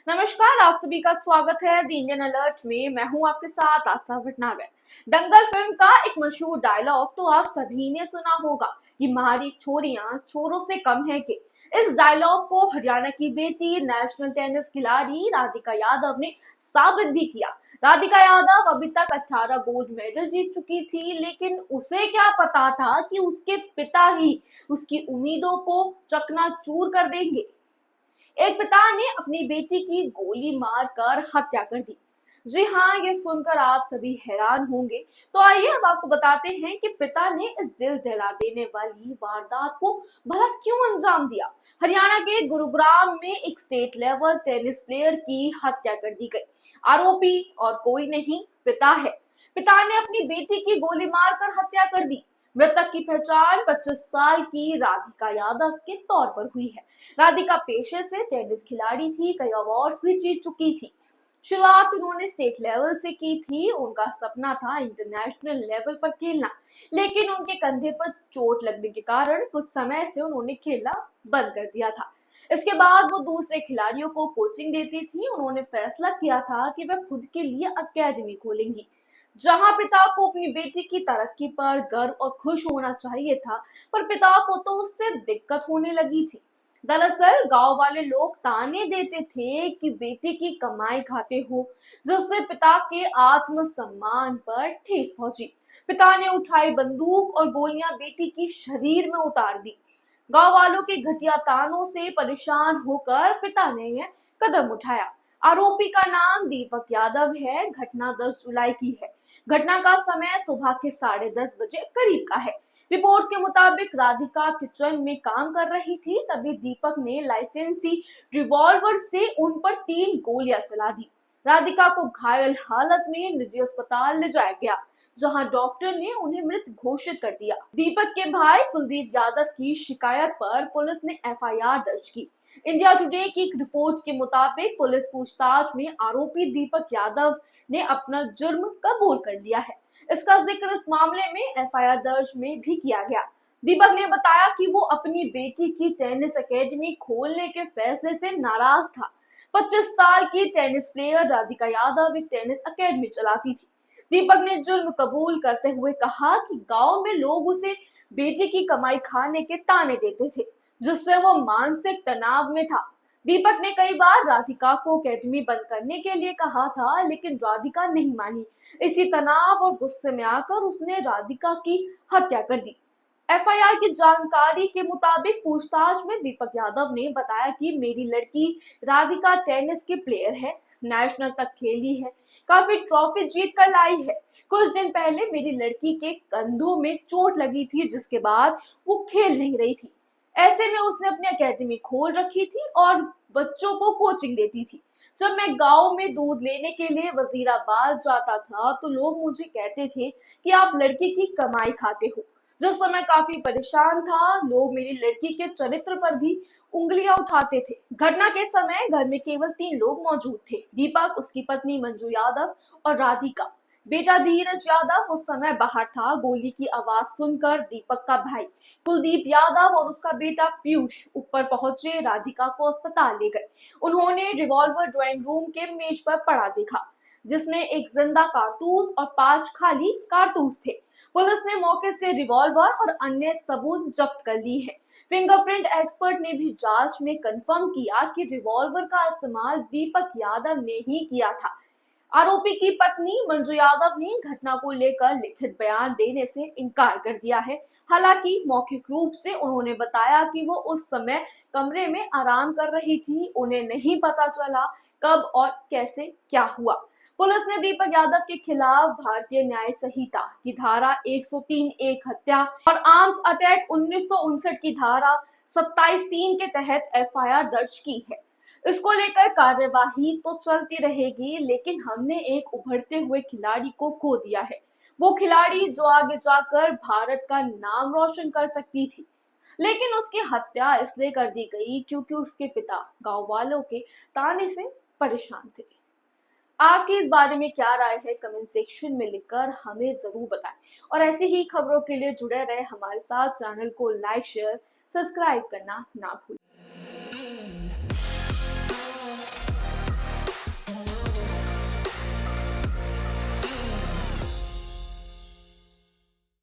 नमस्कार, आप सभी का स्वागत है द इंडियन अलर्ट में। मैं हूं आपके साथ आस्था भटनागर। दंगल फिल्म का एक मशहूर डायलॉग तो आप सभी ने सुना होगा कि हमारी छोरियां छोरों से कम है के। इस डायलॉग को हरियाणा की बेटी नेशनल टेनिस खिलाड़ी राधिका यादव ने साबित भी किया। राधिका यादव अभी तक 18 गोल्ड मेडल जीत चुकी थी, लेकिन उसे क्या पता था कि उसके पिता ही उसकी उम्मीदों को चकनाचूर कर देंगे। एक पिता ने अपनी बेटी की गोली मारकर हत्या कर दी। जी हाँ, ये सुनकर आप सभी हैरान होंगे। तो आइए अब आपको बताते हैं कि पिता ने इस दिल दहला देने वाली वारदात को भला क्यों अंजाम दिया। हरियाणा के गुरुग्राम में एक स्टेट लेवल टेनिस प्लेयर की हत्या कर दी गई। आरोपी और कोई नहीं, पिता है। पिता ने अपनी बेटी की गोली मारकर हत्या कर दी। मृतक की पहचान 25 साल की राधिका यादव के तौर पर हुई है। राधिका पेशे से टेनिस खिलाड़ी थी, कई अवार्ड्स भी जीत चुकी थी। शुरुआत उन्होंने स्टेट लेवल से की थी। उनका सपना था इंटरनेशनल लेवल पर खेलना, लेकिन उनके कंधे पर चोट लगने के कारण कुछ समय से उन्होंने खेलना बंद कर दिया था। इसके बाद वो दूसरे खिलाड़ियों को कोचिंग देती थी। उन्होंने फैसला किया था कि वह खुद के लिए अकेडमी खोलेंगी, जहां पिता को अपनी बेटी की तरक्की पर गर्व और खुश होना चाहिए था, पर पिता को तो उससे दिक्कत होने लगी थी। दरअसल गांव वाले लोग ताने देते थे कि बेटी की कमाई खाते हो, जिससे पिता के आत्मसम्मान पर ठेस पहुंची। पिता ने उठाई बंदूक और गोलियां बेटी की शरीर में उतार दी। गांव वालों के घटिया तानों से परेशान होकर पिता ने यह कदम उठाया। आरोपी का नाम दीपक यादव है। घटना 10 जुलाई की है। घटना का समय सुबह के 10:30 बजे करीब का है। रिपोर्ट्स के मुताबिक राधिका किचन में काम कर रही थी, तभी दीपक ने लाइसेंसी रिवॉल्वर से उन पर 3 गोलियां चला दी। राधिका को घायल हालत में निजी अस्पताल ले जाया गया, जहां डॉक्टर ने उन्हें मृत घोषित कर दिया। दीपक के भाई कुलदीप यादव की शिकायत पर पुलिस ने एफआईआर दर्ज की। इंडिया टुडे की एक रिपोर्ट के मुताबिक पुलिस पूछताछ में आरोपी दीपक यादव ने अपना जुर्म कबूल कर लिया है। इसका जिक्र इस मामले में एफआईआर दर्ज में भी किया गया। दीपक ने बताया कि वो अपनी बेटी की टेनिस एकेडमी खोलने के फैसले से नाराज था। 25 साल की टेनिस प्लेयर राधिका यादव एक टेनिस एकेडमी चलाती थी। दीपक ने जुर्म कबूल करते हुए कहा कि गांव में लोग उसे बेटी की कमाई खाने के ताने देते थे, जिससे वो मानसिक तनाव में था। दीपक ने कई बार राधिका को अकेडमी बंद करने के लिए कहा था, लेकिन राधिका नहीं मानी। इसी तनाव और गुस्से में आकर उसने राधिका की हत्या कर दी। एफआईआर की जानकारी के मुताबिक पूछताछ में दीपक यादव ने बताया कि मेरी लड़की राधिका टेनिस की प्लेयर है, नेशनल तक खेली है, काफी ट्रॉफी जीत कर लाई है। कुछ दिन पहले मेरी लड़की के कंधों में चोट लगी थी, जिसके बाद वो खेल नहीं रही थी। ऐसे में उसने अपनी एकेडमी खोल रखी थी और बच्चों को कोचिंग देती थी। जब मैं गांव में दूध लेने के लिए वजीराबाद जाता था, तो लोग मुझे कहते थे कि आप लड़की की कमाई खाते हो। जिस समय काफी परेशान था, लोग मेरी लड़की के चरित्र पर भी उंगलियां उठाते थे। घटना के समय घर में केवल 3 लोग मौजूद थे, दीपक, उसकी पत्नी मंजू यादव और राधिका। बेटा धीरज यादव उस समय बाहर था। गोली की आवाज सुनकर दीपक का भाई कुलदीप यादव और उसका बेटा पीयूष ऊपर पहुंचे, राधिका को अस्पताल ले गए। उन्होंने रिवॉल्वर ड्राइंग रूम के मेज पर पड़ा देखा, जिसमें एक जिंदा कारतूस और 5 खाली कारतूस थे। पुलिस ने मौके से रिवॉल्वर और अन्य सबूत जब्त कर ली है। फिंगरप्रिंट एक्सपर्ट ने भी जांच में कंफर्म किया कि रिवॉल्वर का इस्तेमाल दीपक यादव ने ही किया था। आरोपी की पत्नी मंजू यादव ने घटना को लेकर लिखित बयान देने से इनकार कर दिया है। हालांकि मौखिक रूप से उन्होंने बताया कि वो उस समय कमरे में आराम कर रही थी, उन्हें नहीं पता चला कब और कैसे क्या हुआ। पुलिस ने दीपक यादव के खिलाफ भारतीय न्याय संहिता की धारा 103 एक हत्या और आर्म्स अटैक 1959 की धारा 27(3) के तहत एफआईआर दर्ज की है। इसको लेकर कार्यवाही तो चलती रहेगी, लेकिन हमने एक उभरते हुए खिलाड़ी को खो दिया है। वो खिलाड़ी जो आगे जाकर भारत का नाम रोशन कर सकती थी, लेकिन उसकी हत्या इसलिए कर दी गई क्योंकि उसके पिता गांव वालों के ताने से परेशान थे। आपकी इस बारे में क्या राय है, कमेंट सेक्शन में लिखकर हमें जरूर बताएं। और ऐसी ही खबरों के लिए जुड़े रहे हमारे साथ। चैनल को लाइक, शेयर, सब्सक्राइब करना ना भूलें।